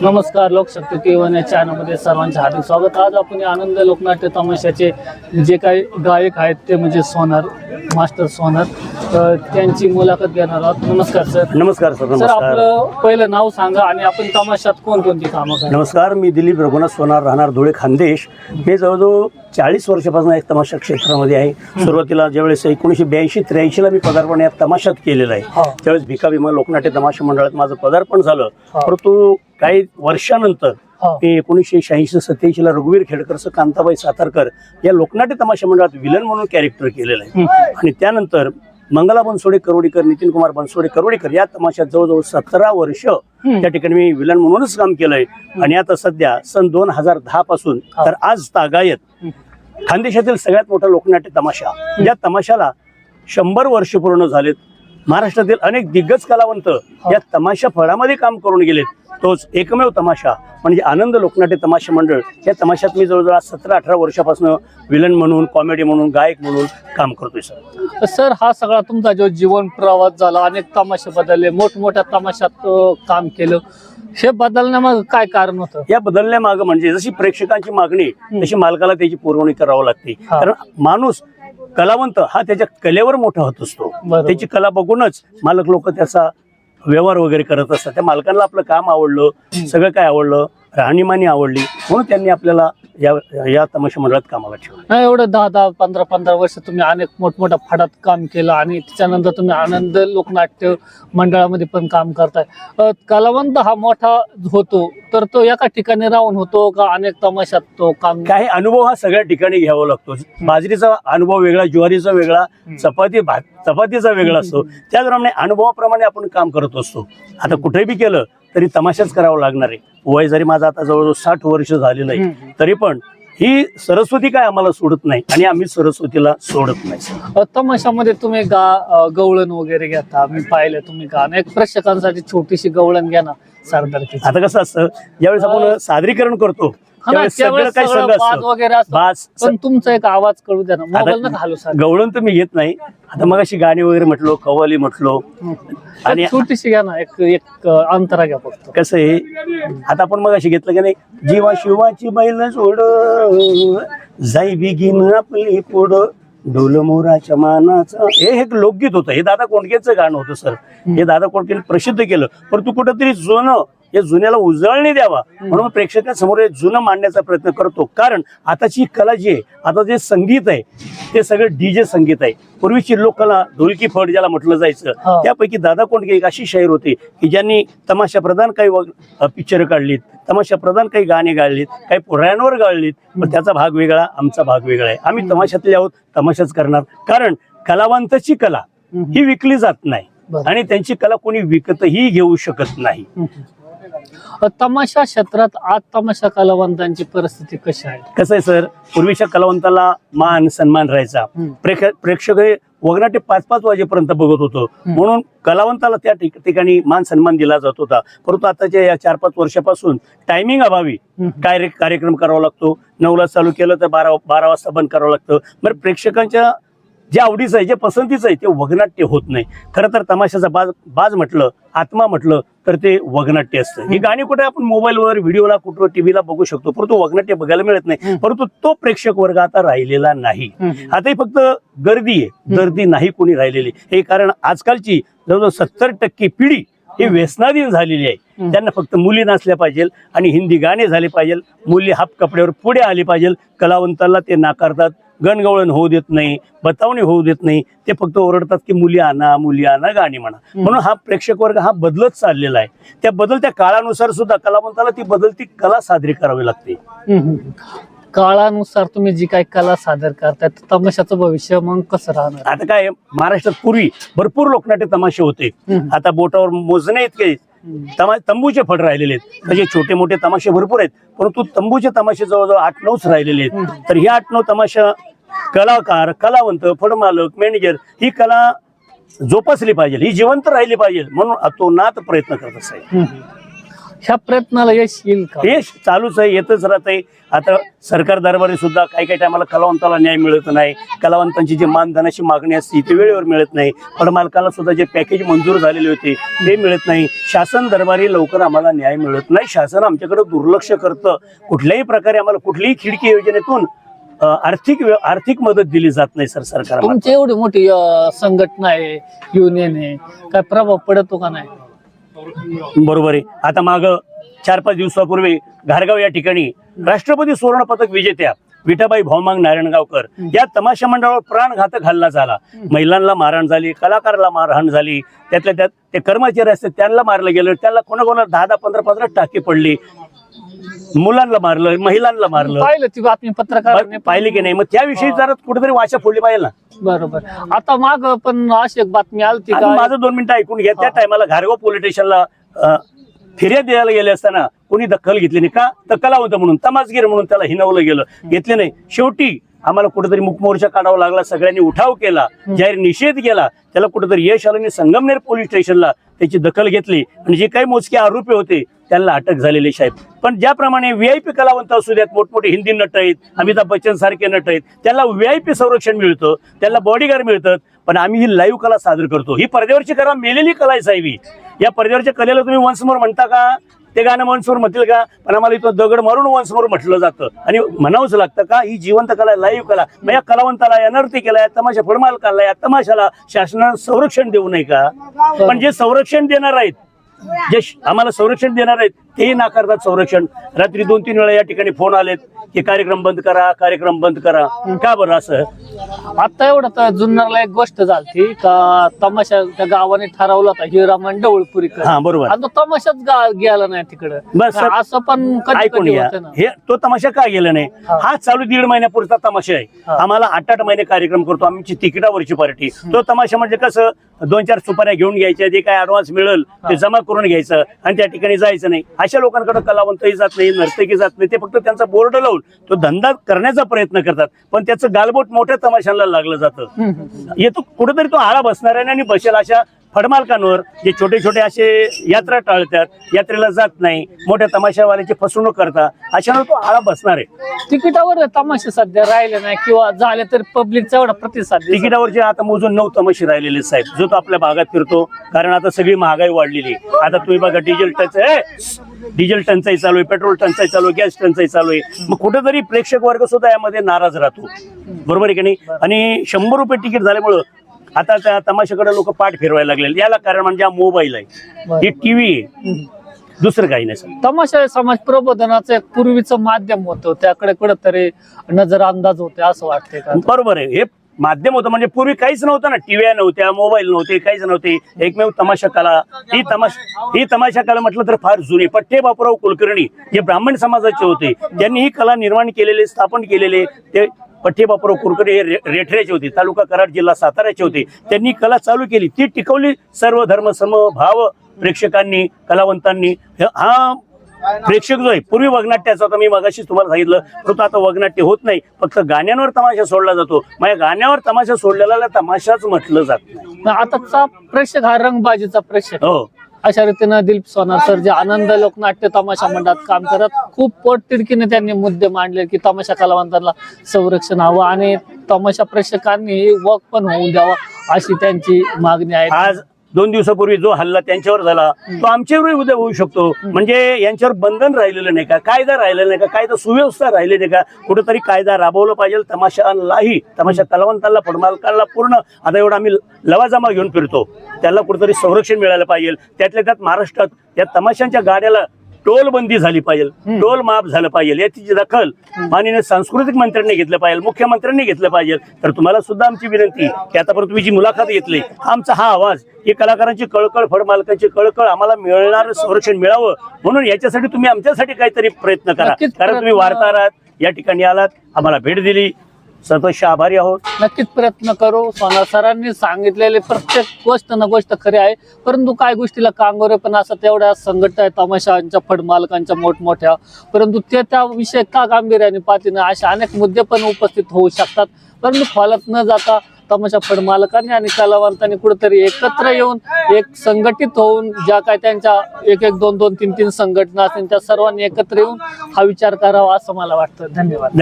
नमस्कार, लोकशक्ती K1 या चॅनलमध्ये सर्वांचे हार्दिक स्वागत। आज आपण या आनंद लोकनाट्य तमाशाचे जे काही गायक आहेत ते म्हणजे सोनार मास्टर सोनार, त्यांची मुलाखत घेणार आहोत। नमस्कार सर। नमस्कार सर। सर, आपलं पहिलं नाव सांगा आणि आपण तमाशात कोणकोणती कामं करतो? नमस्कार, मी दिलीप रघुनाथ सोनार, राहणार धुळे खानदेश। मी जवळजवळ 40 वर्षापासून एक तमाशा क्षेत्रामध्ये आहे। सुरुवातीला ज्यावेळेस 1982-83 ला मी पदार्पण या तमाशात केलेलं आहे, त्यावेळेस भिका भीमा लोकनाट्य तमाशा मंडळात माझं पदार्पण झालं। परंतु काही वर्षानंतर मी 1986-87 ला रघुवीर खेडकर, कांताबाई सातारकर या लोकनाट्य तमाशा मंडळात विलन म्हणून कॅरेक्टर केलेलं आहे। आणि त्यानंतर मंगला बनसोडे करोडीकर, नितीन कुमार बनसोडे करोडीकर या तमाशात जवळजवळ 17 वर्ष त्या ठिकाणी मी विलन म्हणूनच काम केलंय। आणि आता सध्या सन 2010 पासून तर आज तागायत खानदेशातील सगळ्यात मोठा लोकनाट्य तमाशा, या तमाशाला 100 वर्ष पूर्ण झालेत। महाराष्ट्रातील अनेक दिग्गज कलावंत या तमाशा फळामध्ये काम करून गेलेत। तोच एकमेव तमाशा म्हणजे आनंद लोकनाट्य तमाशा मंडळ, या तमाशात मी जवळजवळ 17-18 वर्षापासून विलन म्हणून, कॉमेडी म्हणून, गायक म्हणून काम करतोय सर। सर, हा सगळा तुमचा जो जीवन प्रवास झाला, अनेक तमाशे बदलले, मोठमोठ्या तमाशात काम केलं, हे बदलण्यामागे काय कारण होतं? या बदलण्यामागे म्हणजे जशी प्रेक्षकांची मागणी तशी मालकाला त्याची पुरवणी करावी लागते। कारण माणूस कलावंत हा त्याच्या कलेवर मोठा होत असतो, त्याची कला बघूनच मालक लोक त्याचा व्यवहार वगैरे करत असतात। त्या मालकांना आपलं काम आवडलं, सगळं काय आवडलं, राहणीमानी आवडली, म्हणून त्यांनी आपल्याला या तमाशा मंडळात कामाला ठेवलं। नाही, एवढं 10-10, 15-15 वर्ष तुम्ही अनेक मोठमोठ्या फाडात काम केलं आणि त्याच्यानंतर तुम्ही आनंद लोकनाट्य मंडळामध्ये पण काम करताय। कलावंत हा मोठा होतो तर तो एका ठिकाणी राहून होतो का अनेक तमाशात तो काम? काही अनुभव हा सगळ्या ठिकाणी घ्यावा लागतो। बाजरीचा अनुभव वेगळा, ज्वारीचा वेगळा, चपातीचा वेगळा असतो। त्याचप्रमाणे अनुभवाप्रमाणे आपण काम करत असतो। आता कुठेही बी केलं तरी तमाशाच करावं लागणार आहे। वय जरी माझं आता जवळजवळ 60 वर्ष झालेलं आहे, तरी पण ही सरस्वती काय आम्हाला सोडत नाही आणि आम्ही सरस्वतीला सोडत नाही। तमाशामध्ये तुम्ही गवळण वगैरे घेता, मी पाहिलं तुम्ही का अनेक प्रेक्षकांसाठी छोटीशी गवळण घ्या ना सरदार। आता कसं असतं, ज्यावेळेस आपण सादरीकरण करतो सगळं काही वगैरे पण तुमचा एक आवाज कळू द्या ना, मोबाईल नका हलू सर। गवळण तर मी घेत नाही। आता मग अशी गाणी वगैरे म्हटलो, कव्वाली म्हटलो, आणि छोटीशी घ्या ना, एक अंतरा घ्या फक्त। कसं आहे, आता आपण मग अशी घेतलं की नाही, जीवा शिवाची बैल सोड जाई बिगिन आपली पुढ डोल मोराच्या मानाचं, हे एक लोकगीत होतं। हे दादा कोंडकेचं गाणं होतं सर। हे दादा कोंडकेने प्रसिद्ध केलं, परंतु कुठंतरी जुनं, या जुन्याला उजळणी द्यावा म्हणून प्रेक्षकांसमोर हे जुनं मांडण्याचा प्रयत्न करतो। कारण आताची कला जी आहे, आता जे संगीत आहे ते सगळं डीजे संगीत आहे। पूर्वीची लोककला ढोलकी फड ज्याला म्हटलं जायचं, त्यापैकी दादा कोंडके एक अशी शाहीर होते की ज्यांनी तमाशा प्रधान काही पिक्चर काढलीत, तमाशा प्रधान काही गाणी गाळलीत, काही पुराणांवर गाळलीत, पण त्याचा भाग वेगळा, आमचा भाग वेगळा आहे। आम्ही तमाशातले आहोत, तमाशाच करणार। कारण कलावंताची कला ही विकली जात नाही आणि त्यांची कला कोणी विकतही घेऊ शकत नाही। तमाशा क्षेत्रात आज तमाशा कलावंतांची परिस्थिती कशी आहे? कसं आहे सर, पूर्वीच्या कलावंताला मान सन्मान राहायचा। प्रेक्षक हे वगनाटे 5-5 वाजेपर्यंत बघत होतो, म्हणून कलावंताला त्या ठिकाणी मान सन्मान दिला जात होता। परंतु आताच्या या 4-5 वर्षापासून टायमिंग अभावी कार्यक्रम करावा लागतो। 9 ला चालू केलं तर 12 वाजता बंद करावं लागतं। मग प्रेक्षकांच्या जे आवडीचं आहे, जे पसंतीचं आहे ते वगनाट्य होत नाही। खरं तर तमाशाचा बाज म्हटलं, आत्मा म्हटलं तर ते वगनाट्य असतं। ही गाणी कुठे आपण मोबाईलवर, व्हिडिओला, कुठं टीव्हीला बघू शकतो, परंतु वगनाट्य बघायला मिळत नाही। परंतु तो प्रेक्षक वर्ग आता राहिलेला नाही। आता फक्त गर्दी आहे, गर्दी नाही कोणी राहिलेली। हे कारण आजकालची जवळजवळ 70% पिढी ही व्यसनाधीन झालेली आहे। त्यांना फक्त मुली नाचल्या पाहिजे आणि हिंदी गाणे झाले पाहिजे, मुली हाफ कपड्यावर पुढे आले पाहिजे। कलावंताला ते नाकारतात, गणगवळण होऊ देत नाही, बतावणी होऊ देत नाही। ते फक्त ओरडतात की मुली आणा, मुली आणा, गाणी म्हणा। म्हणून हा प्रेक्षक वर्ग हा बदलत चाललेला आहे। त्या बदलत्या काळानुसार सुद्धा कलावंताला ती बदलती कला सादरी करावी लागते। काळानुसार तुम्ही जी काही कला सादर करताय, तमाशाचं भविष्य मग कसं राहणार? आता काय, महाराष्ट्रात पूर्वी भरपूर लोकनाट्य तमाशे होते, आता बोटावर मोजणे इतके तंबूचे फड राहिलेले आहेत। म्हणजे छोटे मोठे तमाशे भरपूर आहेत, परंतु तंबूचे तमाशे जवळजवळ 8-9 राहिलेले आहेत। तर ही 8-9 तमाशा कलाकार, कलावंत, फडमालक, मॅनेजर ही कला जोपासली पाहिजे, ही जिवंत राहिली पाहिजे, म्हणून अतोनात प्रयत्न करत असायचे। ह्या प्रयत्नाला यश येईल का? हे चालूच आहे, येतच राहतंय. आता सरकार दरबारी सुद्धा काही काही टायमाला कलावंताला न्याय मिळत नाही. कलावंतांची जी मानधनाची मागणी असते ती वेळेवर मिळत नाही. फळमालकाला सुद्धा जे पॅकेज मंजूर झालेले होते ते मिळत नाही. शासन दरबारी लवकर आम्हाला न्याय मिळत नाही. शासन आमच्याकडे दुर्लक्ष करतं. कुठल्याही प्रकारे आम्हाला कुठलीही खिडकी योजनेतून आर्थिक मदत दिली जात नाही सर सरकारला. तुमची एवढी मोठी संघटना आहे, युनियन आहे, काय प्रभाव पडतो का नाही? बरोबर आहे. आता माग 4-5 दिवसापूर्वी घारगाव या ठिकाणी राष्ट्रपती सुवर्ण पदक विजेत्या विठाबाई भौमांग नारायणगावकर या तमाशा मंडळावर प्राणघातक हल्ला झाला. महिलांना मारहाण झाली, कलाकाराला मारहाण झाली, त्यातल्या त्यात ते कर्मचारी असते त्यांना मारलं गेलं. त्याला कोणाकोणाला 10-10, 15-15 टाके पडली. मुलांना मारलं, महिलांना मारलं. पाहिलं ती बातमी पत्रकारांनी पाहिली की नाही? मग त्याविषयी जरा कुठेतरी वाचा फोडली पाहिजे ना. बरोबर. आता माग पण अशी एक बातमी आलती आणि का, माझं 2 मिनिटं ऐकून घ्या. त्या टायमाला घारगाव पोलीस स्टेशनला फिर्याद द्यायला गेले असताना कोणी दखल घेतली नाही का? तर कलावंत म्हणून, तमासगीर म्हणून त्याला हिनवलं गेलं, घेतले नाही. शेवटी आम्हाला कुठेतरी मुकमोर्चा काढावा लागला. सगळ्यांनी उठाव केला, जाहीर निषेध केला. त्याला कुठेतरी यश आलं. संगमनेर पोलीस स्टेशनला त्याची दखल घेतली आणि जे काही मोजके आरोपी होते त्यांना अटक झालेली साहेब. पण ज्याप्रमाणे व्हीआयपी कलावंत असू द्यात, मोठमोठे हिंदी नट आहेत, अमिताभ बच्चन सारखे नट आहेत, त्यांना व्हीआयपी संरक्षण मिळतं, त्यांना बॉडीगार्ड मिळतात. पण आम्ही ही लाईव्ह कला सादर करतो. ही पडद्यावरची कला मेलेली कला आहे साहेब. या पडद्यावरच्या कलेला तुम्ही वन्स मोर म्हणता का? ते गाणं वन्स मोर म्हणतील का? पण आम्हाला इथं दगड मारून वन्स मोर म्हटलं जातं आणि म्हणावंच लागतं का? ही जिवंत कला, लाईव्ह कला. मग या कलावंताला, या नर्तिकेला, या तमाशा फळमालकाला, या तमाशाला शासनानं संरक्षण देऊ नये का? पण जे संरक्षण देणार आहेत, जे आम्हाला संरक्षण देणार आहेत तेही नाकारतात संरक्षण. रात्री 2-3 वेळा या ठिकाणी फोन आलेत की कार्यक्रम बंद करा, कार्यक्रम बंद करा. का बरं असं? आता एवढं तर जुन्नरला एक गोष्ट झाली का, तमाशा त्या गावाने ठरवला होता हिरामन डवळपुरीकर. हा बरोबर. आणि तो तमाशाच गेला नाही तिकडे. बस सर, असं पण कधी ऐकून कधी घ्या. होतं ना. हे तो तमाशा का गेला नाही? हा चालू 1.5 महिन्यापुरता तमाशा आहे. आम्हाला 8-8 महिने कार्यक्रम करतो. आमची तिकिटावरची पार्टी. तो तमाशा म्हणजे कसं, 2-4 सुपाऱ्या घेऊन घ्यायच्या, जे काय ऍडव्हान्स मिळेल ते जमा करून घ्यायचं आणि त्या ठिकाणी जायचं नाही. अशा लोकांकडे कलावंतही जात नाही, नर्तकी जात नाही. ते फक्त त्यांचा बोर्ड लावून तो धंदा करण्याचा प्रयत्न करतात. पण त्याचं गालबोट मोठ्या तमाशाला लागलं जातं. येतो कुठेतरी तो आळा बसणार आहे आणि बसेल अशा फडमालकांवर, जे छोटे छोटे असे यात्रा टाळतात, यात्रेला जात नाही, मोठ्या तमाशावाल्याची फसवणूक करतात, अशावर तो आळा बसणार आहे. तिकिटावर तमाशे सध्या राहिले नाही किंवा झाले तर पब्लिकचा एवढा प्रतिसाद दिसत. तिकिटावरचे आता मोजून 9 तमाशे राहिलेले साहेब. जो तो आपल्या भागात फिरतो, कारण आता सगळी महागाई वाढलेली. आता तुम्ही बघा, डिझेल टंचाई चालू आहे, पेट्रोल टंचाई चालू आहे, गॅस टंचाई चालू आहे. मग कुठेतरी प्रेक्षक वर्ग सुद्धा यामध्ये नाराज राहतो. बरोबर आहे की नाही? आणि 100 रुपये तिकीट झाल्यामुळं आता त्या तमाशाकडे लोक पाठ फिरवायला लागले. याला कारण म्हणजे हा मोबाईल आहे, ही टीव्ही आहे, दुसरं काही नाही. तमाशा समाज प्रबोधनाचं एक पूर्वीचं माध्यम होतं, त्याकडे कुठेतरी नजर अंदाज होते असं वाटते का? बरोबर आहे. हे माध्यम होतं म्हणजे पूर्वी काहीच नव्हतं ना, टीव्ही नव्हत्या, मोबाईल नव्हते, काहीच नव्हते. एकमेव तमाशा कला. ही तमाशा कला म्हटलं तर फार जुनी. पठ्ठे बापूराव कुलकर्णी जे ब्राह्मण समाजाचे होते, त्यांनी ही कला निर्माण केलेले, स्थापन केलेले. ते पठ्ठे बापूराव कुलकर्णी हे रेठऱ्याचे होते, तालुका कराड, जिल्हा साताऱ्याचे होते. त्यांनी कला चालू केली, ती टिकवली. सर्व धर्म समभाव प्रेक्षकांनी, कलावंतांनी. हा प्रेक्षक जो आहे, पूर्वी वगनाट्याचा, आता मी मगाशी तुम्हाला सांगितलं, परंतु आता वगनाट्य होत नाही, फक्त गाण्यांवर तमाशा सोडला जातो. मग गाण्यावर तमाशा सोडलेला तमाशाच म्हटलं जात नाही. आताचा प्रेक्षक हा रंगबाजीचा प्रेक्षक. हो, अशा रीतीनं दिलीप सोनार सर जे आनंद लोकनाट्य तमाशा मंडळात काम करत, खूप पोटतिडकीने त्यांनी मुद्दे मांडले की तमाशा कलावंतांना संरक्षण हवं आणि तमाशा प्रेक्षकांनी वक पण होऊ द्यावा अशी त्यांची मागणी आहे. आज 2 दिवसापूर्वी जो हल्ला त्यांच्यावर झाला तो आमच्यावरही उद्या होऊ शकतो. म्हणजे यांच्यावर बंधन राहिलेलं नाही का, कायदा राहिलेला नाही का, कायदा सुव्यवस्था राहिली नाही का? कुठेतरी कायदा राबवला पाहिजे. तमाशालाही, तमाशा कलावंतांना, फडमालकांना पूर्ण आता एवढा आम्ही लवाजमा घेऊन फिरतो, त्याला कुठेतरी संरक्षण मिळालं पाहिजे. त्यातल्या त्यात महाराष्ट्रात या तमाशांच्या गाड्याला टोल बंदी झाली पाहिजे, टोल माफ झालं पाहिजे. याची दखल माननीय सांस्कृतिक मंत्र्यांनी घेतलं पाहिजे, मुख्यमंत्र्यांनी घेतलं पाहिजे. तर तुम्हाला सुद्धा आमची विनंती की आतापर्यंत तुम्ही जी मुलाखत घेतली, आमचा हा आवाज, ही कलाकारांची कळकळ, फडमालकांची कळकळ, आम्हाला मिळणारं संरक्षण मिळावं म्हणून याच्यासाठी तुम्ही आमच्यासाठी काहीतरी प्रयत्न करा. कारण तुम्ही वार्ताहर आहात, या ठिकाणी आलात, आम्हाला भेट दिली, सतत आभारी आहोत. नक्कीच प्रयत्न करू. सोनार सरांनी सांगितलेले प्रत्येक गोष्ट ना गोष्ट खरी आहे, परंतु काय गोष्टीला कांगोरे पण असं तेवढ्या संघटना आहे तमाशांच्या, फडमालकांच्या मोठमोठ्या, परंतु ते त्या विषय का गांभीर्याने पाहते ना, असे अनेक मुद्दे पण उपस्थित होऊ शकतात. परंतु खोलात न जाता तमाशा फड मालकांनी आणि कलावंतांनी कुठेतरी एकत्र येऊन एक संघटित होऊन ज्या काय त्यांच्या एक एक दोन दोन तीन तीन संघटना असतील त्या सर्वांनी एकत्र येऊन हा विचार करावा असं मला वाटतं. धन्यवाद. धन्यवाद.